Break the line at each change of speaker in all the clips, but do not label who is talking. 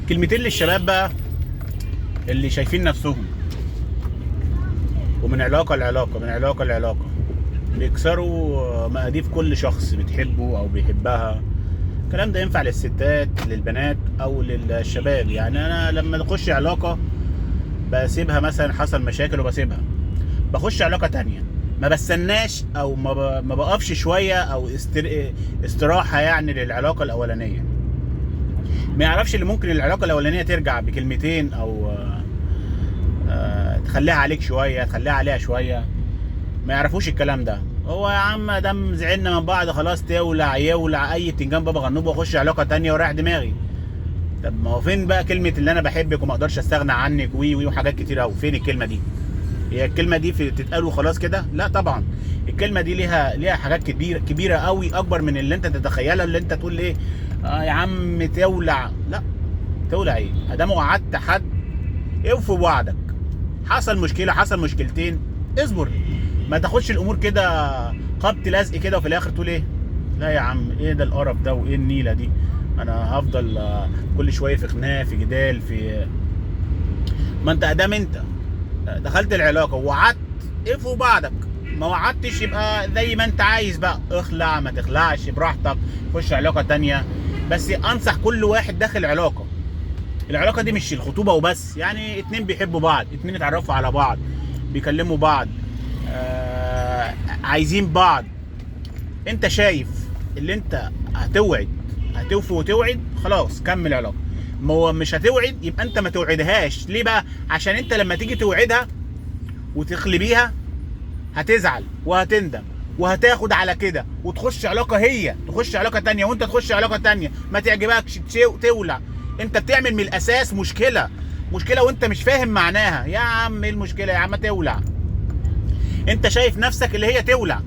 كلمتين للشباب بقى اللي شايفين نفسهم ومن علاقة لعلاقة من علاقة لعلاقة بيكسروا مقاديف كل شخص بتحبه او بيحبها. الكلام ده ينفع للستات للبنات او للشباب. يعني انا لما اخش علاقة بسيبها، مثلا حصل مشاكل وبسيبها، بخش علاقة تانية، ما بستناش او ما بقفش شوية او استراحة يعني للعلاقة الاولانية. ما يعرفش اللي ممكن العلاقة الاولانية ترجع بكلمتين او تخليها عليك شوية، تخليها عليها شوية. ما يعرفوش الكلام ده. هو يا عم دام زعلنا من بعض خلاص تولع يولع اي بتنجان بابا غنوب واخش علاقة تانية ورايح دماغي. طب ما هو فين بقى كلمة اللي انا بحبك وما اقدرش استغنى عنك وي وحاجات كتير قوي؟ فين الكلمة دي؟ هي الكلمة دي تتقال وخلاص كده؟ لا طبعا. الكلمة دي ليها حاجات كبيرة قوي، اكبر من اللي انت تتخيلها. اللي انت تقول ايه يا عم تولع، لا تولع ايه؟ ادام وعدت حد اوفي بوعدك. حصل مشكلة، حصل مشكلتين، اصبر. ما تاخدش الامور كده خبط لزق كده وفي الاخر تقول ايه لا يا عم ايه ده القرف ده وايه النيلة دي، انا هفضل كل شوية في خناق في جدال في. ما انت ادام انت دخلت العلاقة ووعدت اوفي بعضك، ما وعدتش يبقى زي ما انت عايز بقى، اخلع ما تخلعش براحتك، خش علاقة تانية. بس انصح كل واحد داخل علاقة، العلاقة دي مش الخطوبة وبس، يعني اتنين بيحبوا بعض، اتنين اتعرفوا على بعض، بيكلموا بعض، عايزين بعض. انت شايف اللي انت هتوفي وتوعد، خلاص كمل علاقة. ما هو مش هتوعد يبقى انت ما توعدهاش. ليه بقى؟ عشان انت لما تيجي توعدها وتخلي بيها هتزعل وهتندم وهتاخد على كده وتخش علاقة، هي تخش علاقة تانية وانت تخش علاقة تانية ما تعجبكش تولع. انت بتعمل من الاساس مشكلة وانت مش فاهم معناها. يا عم ايه المشكلة يا عم؟ تولع. انت شايف نفسك اللي هي تولع،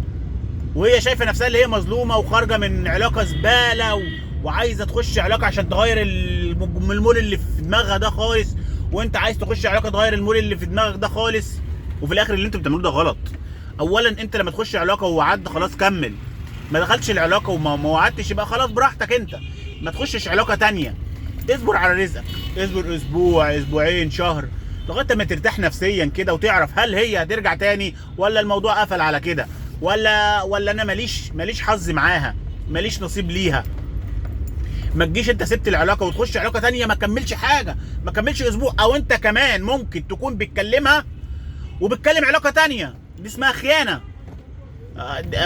وهي شايفة نفسها اللي هي مظلومة وخارجة من علاقة زبالة وعايزة تخش علاقة عشان تغير المول اللي في دماغها ده خالص، وانت عايز تخش علاقة تغير المول اللي في دماغك ده خالص. وفي الاخر اللي انت بتعمله ده غلط. اولا انت لما تخش علاقة ووعدت خلاص كمل. ما دخلتش العلاقة وما وعدتش يبقى خلاص براحتك انت، ما تخشش علاقة تانية. اصبر على رزقك، اصبر اسبوع اسبوعين شهر لغايه ما ترتاح نفسيا كده وتعرف هل هي هترجع تاني ولا الموضوع قفل على كده، ولا انا ماليش حظ معاها، ماليش نصيب ليها. ما تجيش انت سبت العلاقه وتخش علاقه تانية ما كملش حاجه، ما كملش اسبوع، او انت كمان ممكن تكون بتكلمها وبتكلم علاقه تانية، دي اسمها خيانه.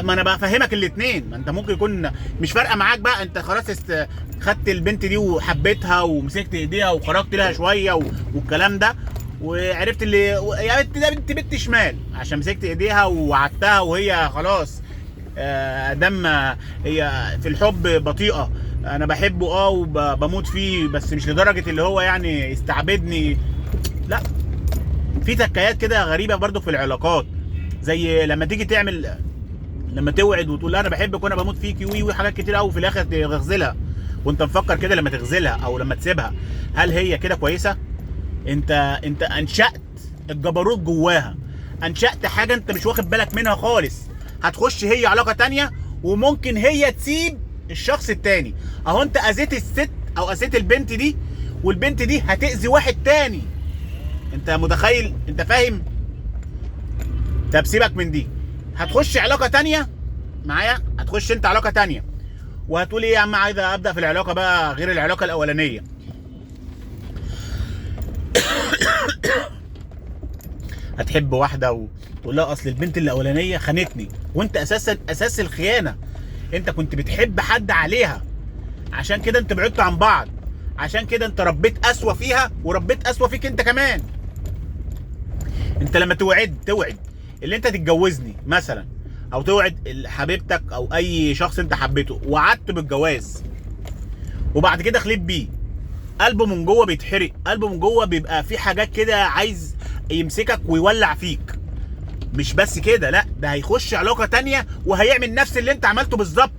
ما انا بفهمك الاثنين. ما انت ممكن يكون مش فارقه معاك بقى، انت خلاص خدت البنت دي وحبيتها ومسكت ايديها وخرجت لها شويه والكلام ده، وعرفت اللي يا بنت ده بنت شمال عشان مسكت ايديها ووعدتها وهي خلاص دم هي في الحب بطيئه. انا بحبه وبموت فيه بس مش لدرجه اللي هو يعني يستعبدني. لا، في تكايات كده غريبه برضو في العلاقات، زي لما تيجي لما توعد وتقول انا بحبك وانا بموت فيكي وي حاجات كتير قوي، في الاخر تغزلها وانت مفكر كده. لما تغزلها او لما تسيبها هل هي كده كويسه؟ انت انشأت الجبروت جواها، انشأت حاجه انت مش واخد بالك منها خالص. هتخش هي علاقه تانية وممكن هي تسيب الشخص التاني. اهو انت اذيت الست او اذيت البنت دي، والبنت دي هتأذي واحد تاني. انت متخيل؟ انت فاهم؟ طب سيبك من دي، هتخش علاقه تانية معايا، هتخش انت علاقه تانية وهتقول ايه يا عم عايز ابدا في العلاقه بقى غير العلاقه الاولانيه. هتحب واحده وتقول لها اصل البنت الاولانيه خانتني، وانت اساس الخيانه انت كنت بتحب حد عليها، عشان كده انت بعدت عن بعض، عشان كده انت ربيت اسوأ فيها وربيت اسوأ فيك انت كمان. انت لما توعد اللي انت تتجوزني مثلا، او توعد حبيبتك او اي شخص انت حبيته وعدت بالجواز وبعد كده خليت بيه، قلبه من جوه بيتحرق، قلبه من جوه بيبقى في حاجات كده عايز يمسكك ويولع فيك. مش بس كده، لا ده هيخش علاقه تانية وهيعمل نفس اللي انت عملته بالظبط.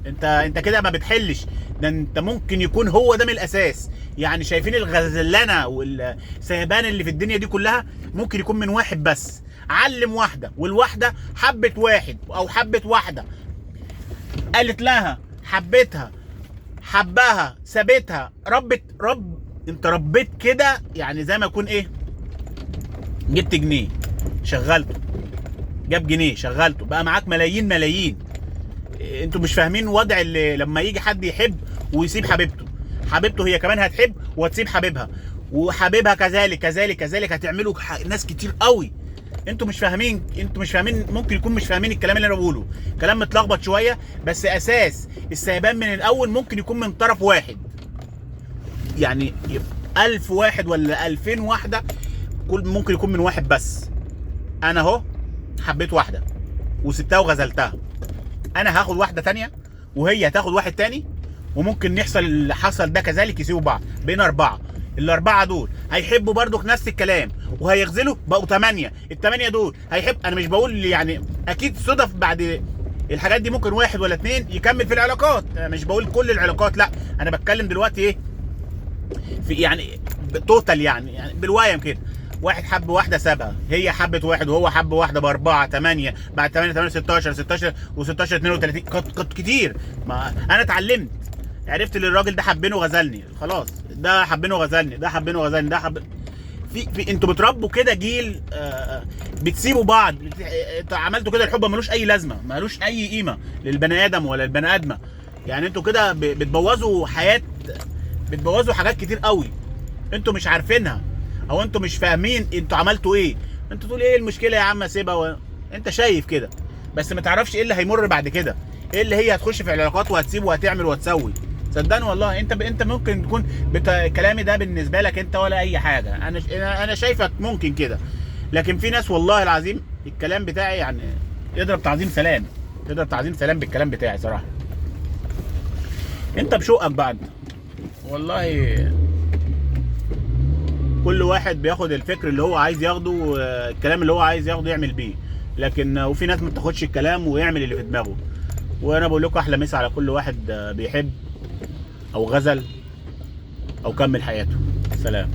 انت كده ما بتحلش، ده انت ممكن يكون هو ده من الاساس. يعني شايفين الغزلانه والسيبان اللي في الدنيا دي كلها ممكن يكون من واحد بس علم واحده، والواحده حبت واحد او حبت واحده، قالت لها حبيتها، حبها سابتها انت ربيت كده، يعني زي ما يكون ايه، جبت جنيه شغلته، جاب جنيه شغلته بقى معاك ملايين ملايين. انتوا مش فاهمين وضع اللي لما يجي حد يحب ويسيب حبيبته هي كمان هتحب وهتسيب حبيبها، وحبيبها كذلك كذلك كذلك، هتعملوا ناس كتير قوي. انتوا مش فاهمين، ممكن يكون مش فاهمين الكلام اللي انا بقوله، كلام متلخبط شويه، بس اساس السيبان من الاول ممكن يكون من طرف واحد، يعني 1000 واحد ولا 2000 واحده، ممكن يكون من واحد بس. انا اهو حبيت واحده وسبتها وغزلتها، انا هاخد واحده تانية وهي هتاخد واحد تاني، وممكن يحصل اللي حصل ده كذلك، يسيبوا بعض. بين 4، ال4 دول هيحبوا برضو نفس الكلام وهيغزلوا بقوا 8، ال8 دول هيحب. انا مش بقول يعني اكيد صدف بعد الحاجات دي ممكن 1 ولا 2 يكمل في العلاقات، انا مش بقول كل العلاقات، لا انا بتكلم دلوقتي ايه في يعني توتال، يعني بالوايم كده. واحد حب واحده سابها، هي حبت واحد وهو حب واحده ب4 8، بعد 8 16 16 و16 32، كانت كتير. ما انا اتعلمت، عرفت ان الراجل ده حبني وغزلني، خلاص ده حبني وغزلني، ده حبني وغزلني، ده في انتوا بتربوا كده جيل، بتسيبوا بعض. انتوا عملتوا كده، الحب ملوش اي لازمه، ملوش اي قيمه للبني ادم ولا البني ادمه. يعني انتوا كده بتبوظوا حياه، بتبوظوا حاجات كتير قوي انتوا مش عارفينها، او انتوا مش فاهمين انتوا عملتوا ايه. انتوا تقول ايه المشكله يا عم سيبها انت شايف كده، بس ما تعرفش ايه اللي هيمر بعد كده، ايه اللي هي هتخش في العلاقات وهتسيب وهتعمل وهتسوي. صدقني والله انت ممكن تكون كلامي ده بالنسبه لك انت ولا اي حاجه، انا شايفك ممكن كده، لكن في ناس والله العظيم الكلام بتاعي يعني يضرب تعظيم سلام، يضرب تعظيم سلام بالكلام بتاعي صراحه. انت بشوقك بقى انت والله، كل واحد بياخد الفكر اللي هو عايز ياخده، الكلام اللي هو عايز ياخده يعمل بيه، لكن وفي ناس ما بتاخدش الكلام ويعمل اللي في دماغه. وانا بقول لكم احلى مسا على كل واحد بيحب او غزل او كمل حياته. سلام.